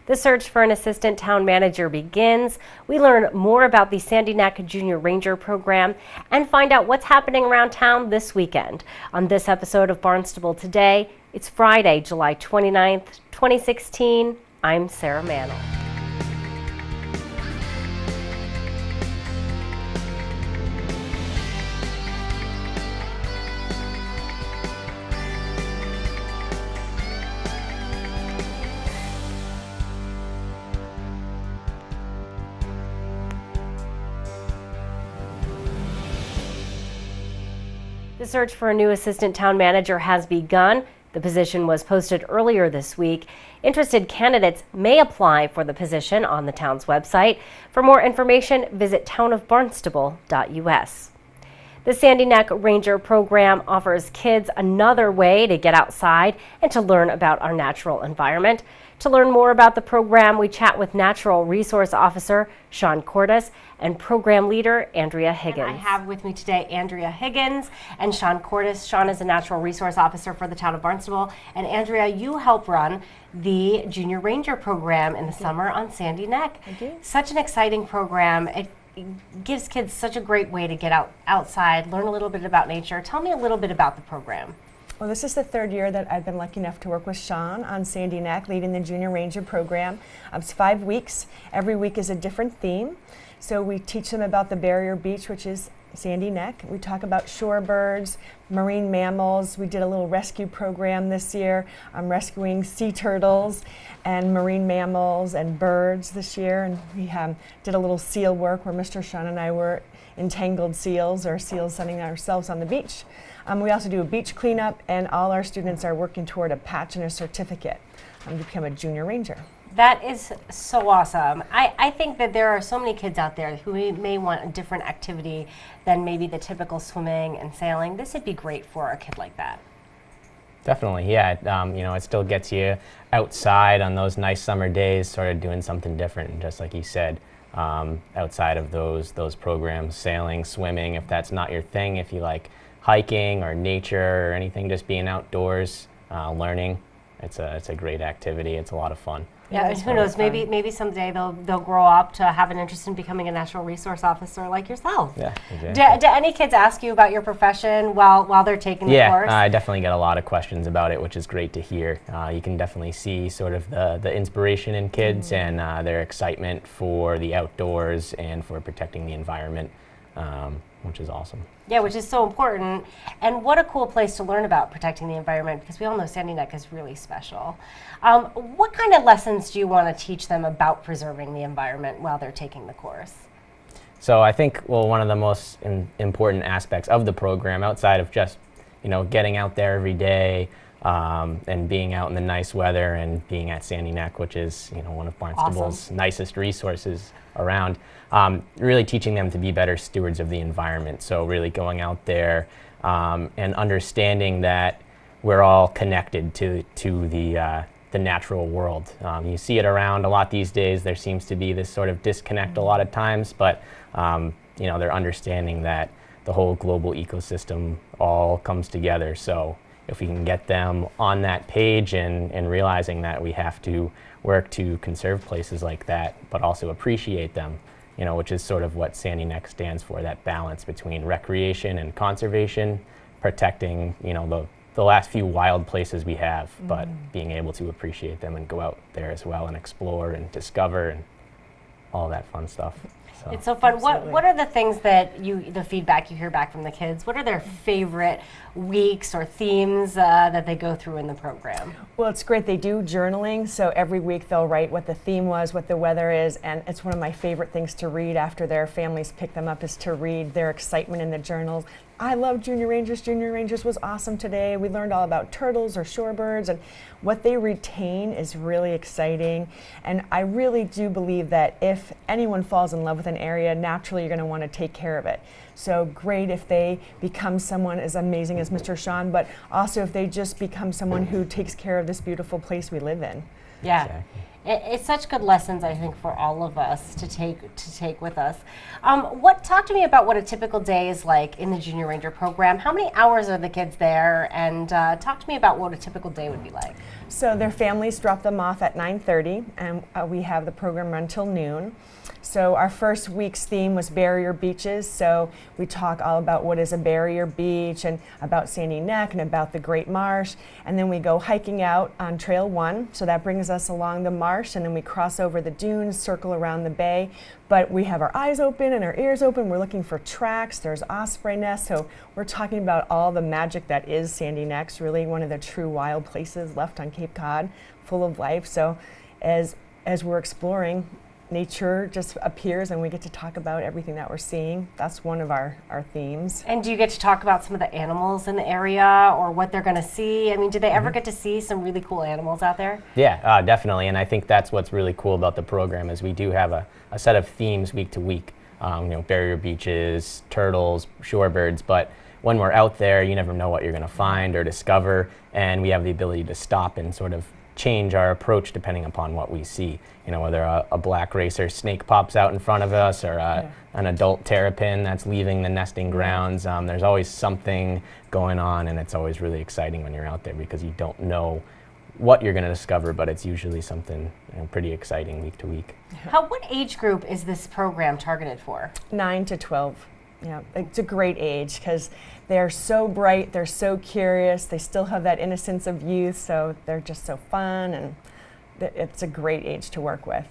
The search for an assistant town manager begins. We learn more about the Sandy Neck Junior Ranger program and find out what's happening around town this weekend. On this episode of Barnstable Today, it's Friday, July 29th, 2016. I'm Sarah Mantle. The search for a new assistant town manager has begun. The position was posted earlier this week. Interested candidates may apply for the position on the town's website. For more information, visit townofbarnstable.us. The Sandy Neck Ranger program offers kids another way to get outside and to learn about our natural environment. To learn more about the program, we chat with Natural Resource Officer Sean Cordes and Program Leader Andrea Higgins. And I have with me today Andrea Higgins and Sean Cordes. Sean is a Natural Resource Officer for the town of Barnstable. And Andrea, you help run the Junior Ranger program in the summer on Sandy Neck. I do. Such an exciting program. It gives kids such a great way to get outside, learn a little bit about nature. Tell me a little bit about the program. Well, this is the third year that I've been lucky enough to work with Sean on Sandy Neck, leading the Junior Ranger program. It's 5 weeks. Every week is a different theme. So we teach them about the barrier beach, which is Sandy Neck. We talk about shorebirds, marine mammals. We did a little rescue program this year. I'm rescuing sea turtles and marine mammals and birds this year. And we did a little seal work where Mr. Sean and I were entangled seals, or seals sunning ourselves on the beach. We also do a beach cleanup, and all our students are working toward a patch and a certificate to become a junior ranger. That is so awesome. I think that there are so many kids out there who may want a different activity than maybe the typical swimming and sailing. This would be great for a kid like that. Definitely, yeah. It still gets you outside on those nice summer days, sort of doing something different, just like you said. Outside of those programs, sailing, swimming, if that's not your thing, if you like hiking or nature or anything, just being outdoors, learning, it's a great activity. It's a lot of fun. Yeah, and who knows, maybe someday they'll grow up to have an interest in becoming a natural resource officer like yourself. Yeah, exactly. Do any kids ask you about your profession while they're taking the course? Yeah, I definitely get a lot of questions about it, which is great to hear. You can definitely see sort of the inspiration in kids and their excitement for the outdoors and for protecting the environment, which is awesome. Yeah, which is so important. And what a cool place to learn about protecting the environment, because we all know Sandy Neck is really special. What kind of lessons do you want to teach them about preserving the environment while they're taking the course? So I think, one of the most important aspects of the program, outside of just, getting out there every day and being out in the nice weather and being at Sandy Neck, which is, one of Barnstable's nicest resources around, really teaching them to be better stewards of the environment. So really going out there and understanding that we're all connected to the natural world. You see it around a lot these days. There seems to be this sort of disconnect a lot of times, but they're understanding that the whole global ecosystem all comes together. So if we can get them on that page and realizing that we have to work to conserve places like that, but also appreciate them, which is sort of what Sandy Neck stands for, that balance between recreation and conservation, protecting, the last few wild places we have, but being able to appreciate them and go out there as well and explore and discover and all that fun stuff. So. It's so fun. What are the things that the feedback you hear back from the kids? What are their favorite weeks or themes that they go through in the program? Well, it's great. They do journaling, so every week they'll write what the theme was, what the weather is, and it's one of my favorite things to read after their families pick them up, is to read their excitement in the journals. I love Junior Rangers. Junior Rangers was awesome today. We learned all about turtles or shorebirds, and what they retain is really exciting. And I really do believe that if anyone falls in love with an area, naturally you're going to want to take care of it. So great if they become someone as amazing as Mr. Sean, but also if they just become someone who takes care of this beautiful place we live in. Yeah. Exactly. It's such good lessons, I think, for all of us to take with us. Talk to me about what a typical day is like in the Junior Ranger program. How many hours are the kids there? And talk to me about what a typical day would be like. So their families drop them off at 9:30, and we have the program until noon. So our first week's theme was barrier beaches. So we talk all about what is a barrier beach and about Sandy Neck and about the Great Marsh. And then we go hiking out on Trail 1. So that brings us along the marsh, and then we cross over the dunes, circle around the bay. But we have our eyes open and our ears open. We're looking for tracks. There's osprey nests. So we're talking about all the magic that is Sandy Neck, really one of the true wild places left on Cape Cod, full of life. So as we're exploring, nature just appears and we get to talk about everything that we're seeing. That's one of our themes. And do you get to talk about some of the animals in the area or what they're going to see? I mean, do they ever get to see some really cool animals out there? Yeah, definitely. And I think that's what's really cool about the program is we do have a set of themes week to week. Barrier beaches, turtles, shorebirds, but when we're out there, you never know what you're going to find or discover, and we have the ability to stop and sort of change our approach depending upon what we see. Whether a black racer snake pops out in front of us or an adult terrapin that's leaving the nesting grounds. There's always something going on, and it's always really exciting when you're out there because you don't know what you're going to discover, but it's usually something pretty exciting week to week. What age group is this program targeted for? 9 to 12. Yeah, it's a great age because they're so bright, they're so curious, they still have that innocence of youth, so they're just so fun, and it's a great age to work with.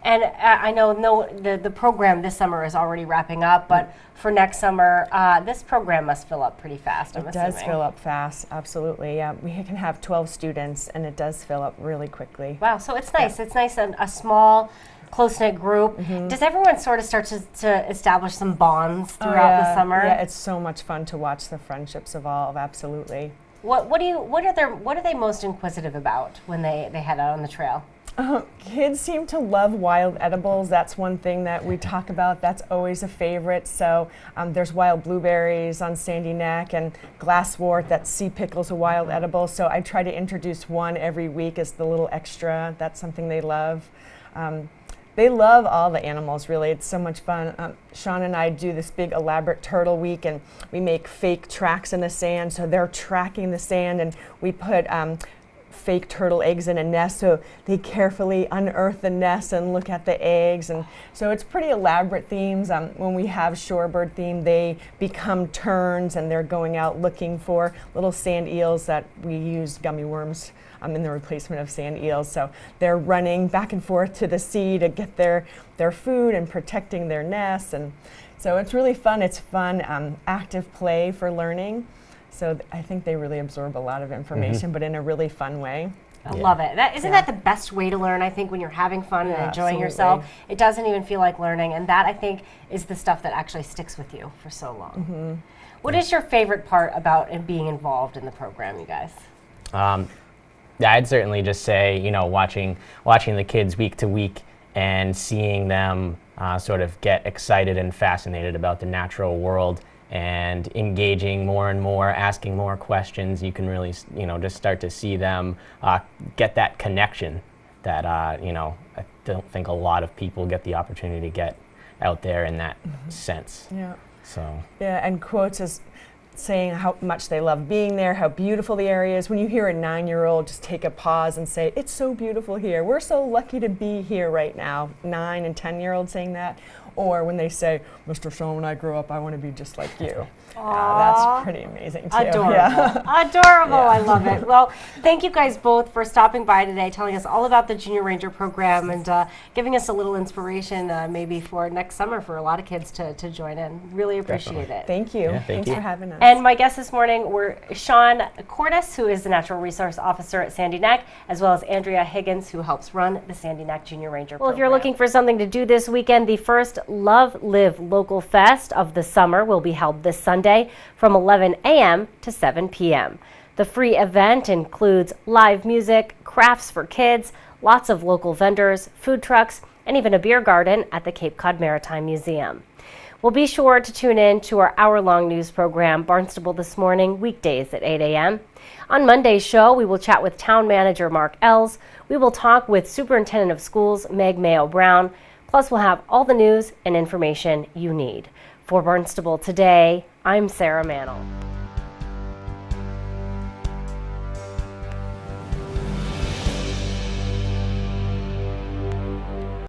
And I know the program this summer is already wrapping up, but for next summer, this program must fill up pretty fast, I'm assuming. It does fill up fast, absolutely. Yeah, we can have 12 students, and it does fill up really quickly. Wow, so it's nice. Yeah. It's nice, a small, close-knit group. Does everyone sort of start to establish some bonds throughout the summer? Yeah, it's so much fun to watch the friendships evolve, absolutely. What are they most inquisitive about when they head out on the trail? Kids seem to love wild edibles. That's one thing that we talk about. That's always a favorite. So there's wild blueberries on Sandy Neck and glasswort. That sea pickle's a wild edible. So I try to introduce one every week as the little extra. That's something they love. They love all the animals, really. It's so much fun. Sean and I do this big elaborate turtle week, and we make fake tracks in the sand. So they're tracking the sand, and we put fake turtle eggs in a nest, so they carefully unearth the nest and look at the eggs. And so it's pretty elaborate themes. When we have shorebird theme, they become terns, and they're going out looking for little sand eels that we use gummy worms in the replacement of sand eels. So they're running back and forth to the sea to get their food and protecting their nests. And so it's really fun. It's fun, active play for learning. So I think they really absorb a lot of information, but in a really fun way. I love it. Isn't that the best way to learn, I think, when you're having fun and enjoying yourself? It doesn't even feel like learning, and that, I think, is the stuff that actually sticks with you for so long. What is your favorite part about being involved in the program, you guys? I'd certainly just say, watching the kids week to week and seeing them sort of get excited and fascinated about the natural world and engaging more and more, asking more questions. You can really, just start to see them get that connection that, I don't think a lot of people get the opportunity to get out there in that sense. Yeah. So. Yeah, and quotes as saying how much they love being there, how beautiful the area is. When you hear a 9-year-old just take a pause and say, "It's so beautiful here. We're so lucky to be here right now." 9 and 10-year-olds saying that. Or when they say, "Mr. Sean, when I grow up, I want to be just like you." That's pretty amazing too. Adorable. Yeah. Adorable. Yeah. I love it. Well, thank you guys both for stopping by today, telling us all about the Junior Ranger program and giving us a little inspiration maybe for next summer for a lot of kids to join in. Really appreciate it. Thank you. Yeah, Thanks for having us. And my guests this morning were Sean Cordes, who is the Natural Resource Officer at Sandy Neck, as well as Andrea Higgins, who helps run the Sandy Neck Junior Ranger program. Well, if you're looking for something to do this weekend, the first Love Live Local Fest of the summer will be held this Sunday from 11 a.m. to 7 p.m. The free event includes live music, crafts for kids, lots of local vendors, food trucks, and even a beer garden at the Cape Cod Maritime Museum. Well, be sure to tune in to our hour-long news program, Barnstable This Morning, weekdays at 8 a.m. On Monday's show, we will chat with Town Manager Mark Ells. We will talk with Superintendent of Schools Meg Mayo Brown. Plus, we'll have all the news and information you need. For Barnstable Today, I'm Sarah Mannel.